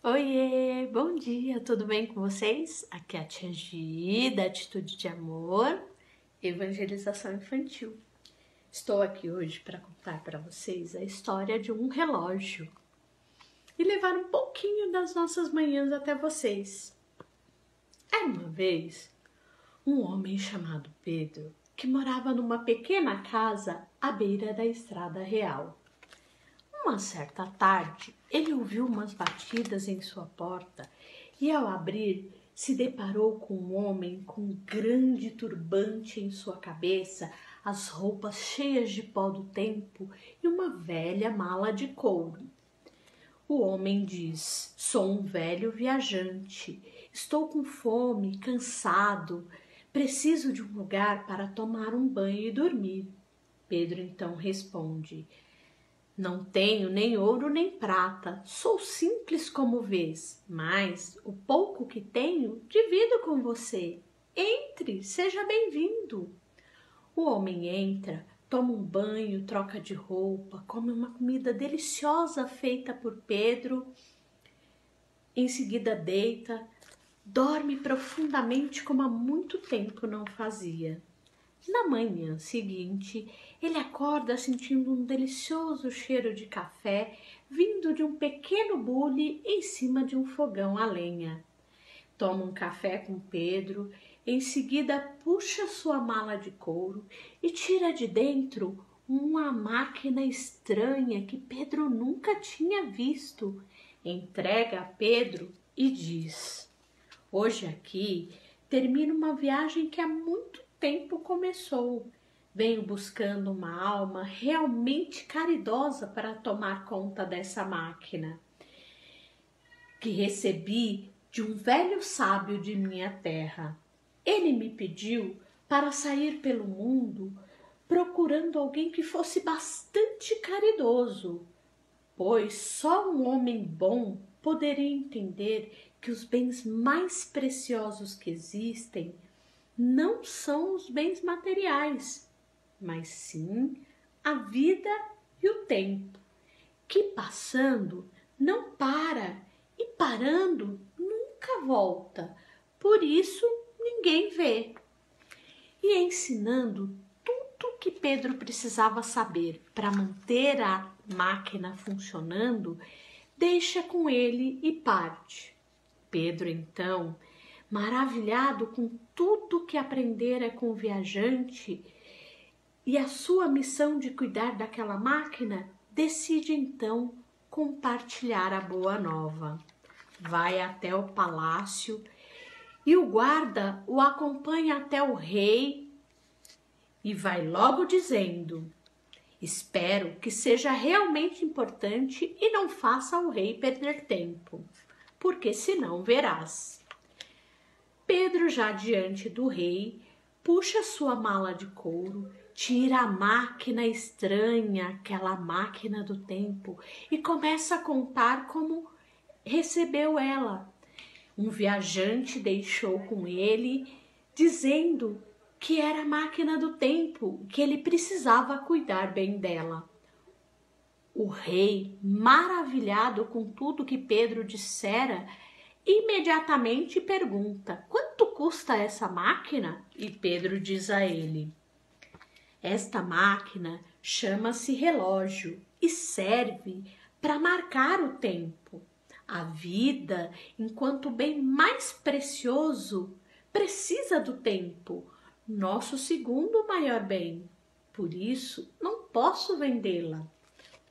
Oiê, bom dia, tudo bem com vocês? Aqui é a Tia Gi, da Atitude de Amor, Evangelização Infantil. Estou aqui hoje para contar para vocês a história de um relógio e levar um pouquinho das nossas manhãs até vocês. Era uma vez um homem chamado Pedro que morava numa pequena casa à beira da estrada real. Uma certa tarde, ele ouviu umas batidas em sua porta e, ao abrir, se deparou com um homem com um grande turbante em sua cabeça, as roupas cheias de pó do tempo e uma velha mala de couro. O homem diz: "Sou um velho viajante, estou com fome, cansado, preciso de um lugar para tomar um banho e dormir." Pedro então responde: "Não tenho nem ouro nem prata, sou simples como vês, mas o pouco que tenho divido com você. Entre, seja bem-vindo." O homem entra, toma um banho, troca de roupa, come uma comida deliciosa feita por Pedro, em seguida deita, dorme profundamente como há muito tempo não fazia. Na manhã seguinte, ele acorda sentindo um delicioso cheiro de café vindo de um pequeno bule em cima de um fogão a lenha. Toma um café com Pedro, em seguida puxa sua mala de couro e tira de dentro uma máquina estranha que Pedro nunca tinha visto. Entrega a Pedro e diz: "Hoje aqui termina uma viagem que há muito tempo começou. Venho buscando uma alma realmente caridosa para tomar conta dessa máquina que recebi de um velho sábio de minha terra. Ele me pediu para sair pelo mundo procurando alguém que fosse bastante caridoso, pois só um homem bom poderia entender que os bens mais preciosos que existem não são os bens materiais, mas sim a vida e o tempo, que passando não para e parando nunca volta, por isso ninguém vê." E ensinando tudo o que Pedro precisava saber para manter a máquina funcionando, deixa com ele e parte. Pedro, então, maravilhado com tudo que aprendera com o viajante e a sua missão de cuidar daquela máquina, decide então compartilhar a boa nova. Vai até o palácio e o guarda o acompanha até o rei e vai logo dizendo: "Espero que seja realmente importante e não faça o rei perder tempo, porque senão verás." Pedro, já diante do rei, puxa sua mala de couro, tira a máquina estranha, aquela máquina do tempo, e começa a contar como recebeu ela. Um viajante deixou com ele, dizendo que era a máquina do tempo, que ele precisava cuidar bem dela. O rei, maravilhado com tudo que Pedro dissera, imediatamente pergunta: "Quanto custa essa máquina?" E Pedro diz a ele: "Esta máquina chama-se relógio e serve para marcar o tempo. A vida, enquanto bem mais precioso, precisa do tempo, nosso segundo maior bem. Por isso, não posso vendê-la."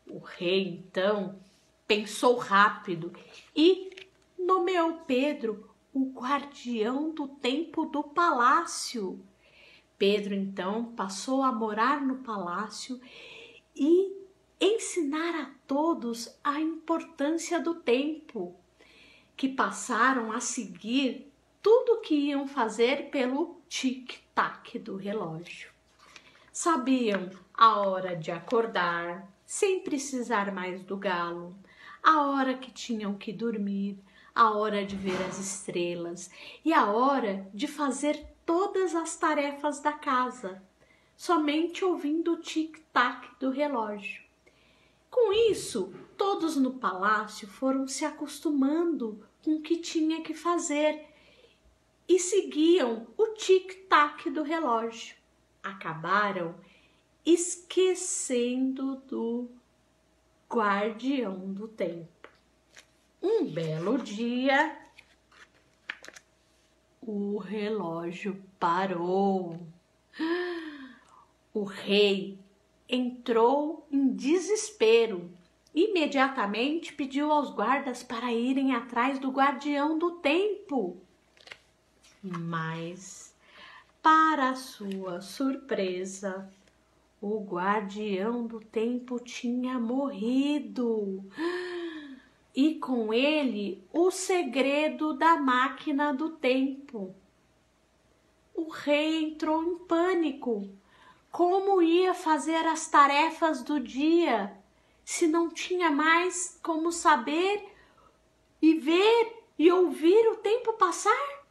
O rei, então, pensou rápido e nomeou Pedro o guardião do tempo do palácio. Pedro, então, passou a morar no palácio e ensinar a todos a importância do tempo, que passaram a seguir tudo o que iam fazer pelo tic-tac do relógio. Sabiam a hora de acordar, sem precisar mais do galo, a hora que tinham que dormir, a hora de ver as estrelas e a hora de fazer todas as tarefas da casa, somente ouvindo o tic-tac do relógio. Com isso, Todos no palácio foram se acostumando com o que tinha que fazer e seguiam o tic-tac do relógio. Acabaram esquecendo do guardião do tempo. Um belo dia, o relógio parou. O rei entrou em desespero. Imediatamente pediu aos guardas para irem atrás do guardião do tempo. Mas, para sua surpresa, o guardião do tempo tinha morrido. E com ele o segredo da máquina do tempo. O rei entrou em pânico. Como ia fazer as tarefas do dia se não tinha mais como saber e ver e ouvir o tempo passar?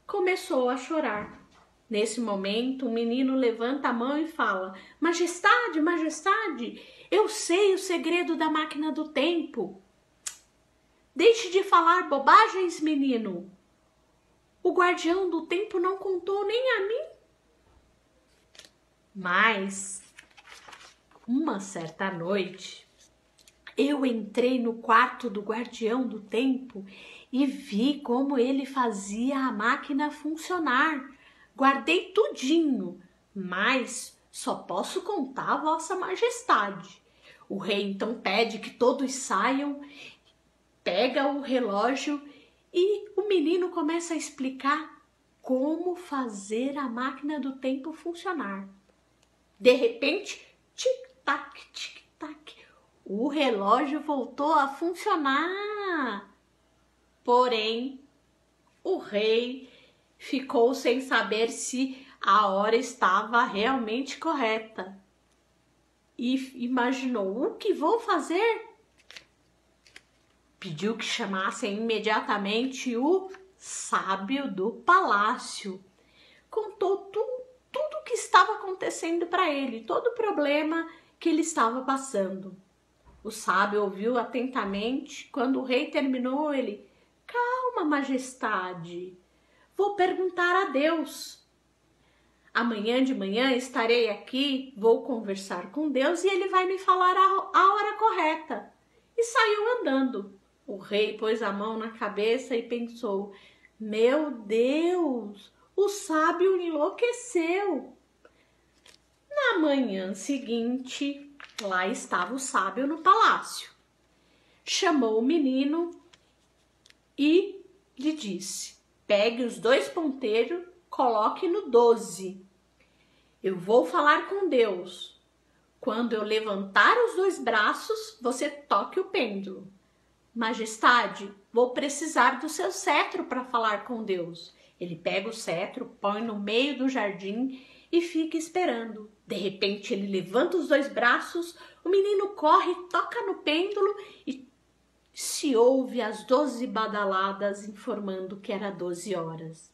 Começou a chorar. Nesse momento, o menino levanta a mão e fala: Majestade, majestade, eu sei o segredo da máquina do tempo. Deixe de falar bobagens, menino. O guardião do tempo não contou nem a mim. Mas, uma certa noite, eu entrei no quarto do guardião do tempo e vi como ele fazia a máquina funcionar. Guardei tudinho, mas só posso contar a vossa majestade. O rei então pede que todos saiam, pega o relógio e o menino começa a explicar como fazer a máquina do tempo funcionar. De repente, tic-tac, tic-tac, o relógio voltou a funcionar. Porém, o rei ficou sem saber se a hora estava realmente correta e imaginou: o que vou fazer? Pediu que chamassem imediatamente o sábio do palácio. Contou tudo o que estava acontecendo para ele, todo o problema que ele estava passando. O sábio ouviu atentamente. Quando o rei terminou, ele: calma, majestade, vou perguntar a Deus. Amanhã de manhã estarei aqui, vou conversar com Deus e ele vai me falar a hora correta. E saiu andando. O rei pôs a mão na cabeça e pensou: meu Deus, o sábio enlouqueceu. Na manhã seguinte, lá estava o sábio no palácio. Chamou o menino e lhe disse: pegue os 2 ponteiros, coloque no 12. Eu vou falar com Deus. Quando eu levantar os 2 braços, você toque o pêndulo. Majestade, vou precisar do seu cetro para falar com Deus. Ele pega o cetro, põe no meio do jardim e fica esperando. De repente, ele levanta os 2 braços, o menino corre, toca no pêndulo e se ouve as 12 badaladas informando que era 12 horas.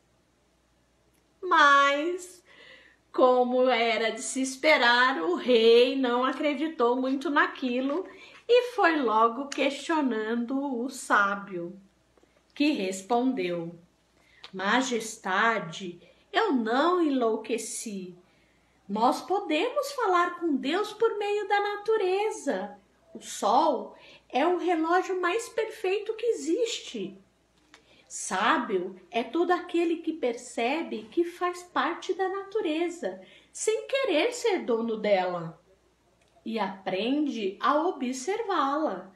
Mas, como era de se esperar, o rei não acreditou muito naquilo e foi logo questionando o sábio, que respondeu: Majestade, eu não enlouqueci. Nós podemos falar com Deus por meio da natureza. O sol é o relógio mais perfeito que existe. Sábio é todo aquele que percebe que faz parte da natureza, sem querer ser dono dela, e aprende a observá-la.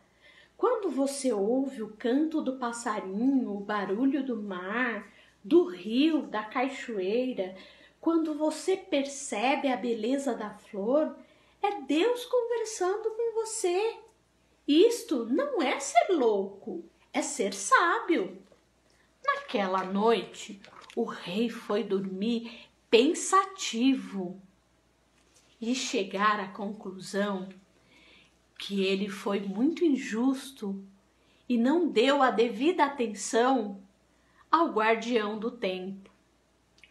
Quando você ouve o canto do passarinho, o barulho do mar, do rio, da cachoeira, quando você percebe a beleza da flor, é Deus conversando com você. Isto não é ser louco, é ser sábio. Naquela noite, o rei foi dormir pensativo e chegar à conclusão que ele foi muito injusto e não deu a devida atenção ao guardião do tempo.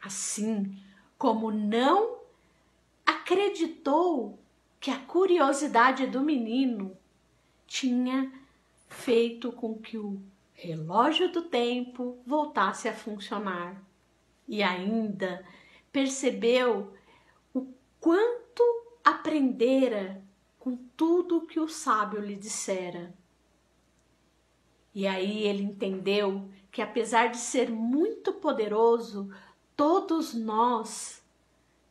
Assim como não acreditou que a curiosidade do menino tinha feito com que o relógio do tempo voltasse a funcionar. E ainda percebeu o quanto aprendera com tudo que o sábio lhe dissera. E aí ele entendeu que, apesar de ser muito poderoso, todos nós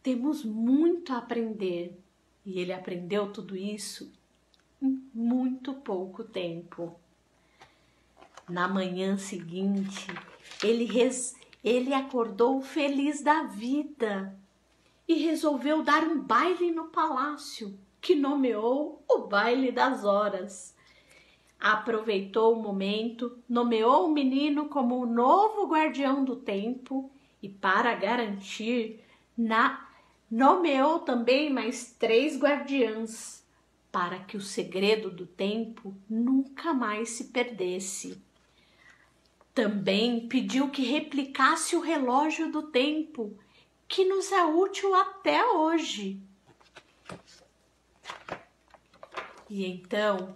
temos muito a aprender. E ele aprendeu tudo isso em muito pouco tempo. Na manhã seguinte, ele acordou feliz da vida e resolveu dar um baile no palácio, que nomeou o Baile das Horas. Aproveitou o momento, nomeou o menino como o novo guardião do tempo e, para garantir, nomeou também mais 3 guardiãs, para que o segredo do tempo nunca mais se perdesse. Também pediu que replicasse o relógio do tempo, que nos é útil até hoje. E então,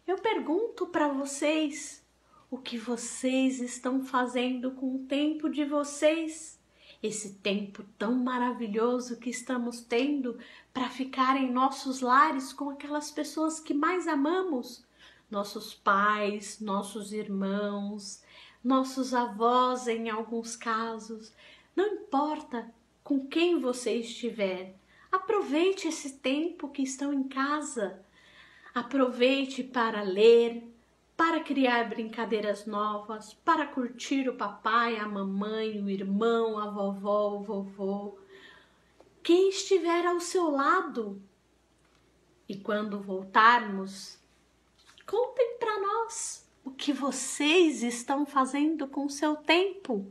eu pergunto para vocês, o que vocês estão fazendo com o tempo de vocês? Esse tempo tão maravilhoso que estamos tendo para ficar em nossos lares com aquelas pessoas que mais amamos, nossos pais, nossos irmãos, nossos avós em alguns casos. Não importa com quem você estiver, aproveite esse tempo que estão em casa. Aproveite para ler, para criar brincadeiras novas, para curtir o papai, a mamãe, o irmão, a vovó, o vovô, quem estiver ao seu lado. E quando voltarmos, contem para nós o que vocês estão fazendo com o seu tempo.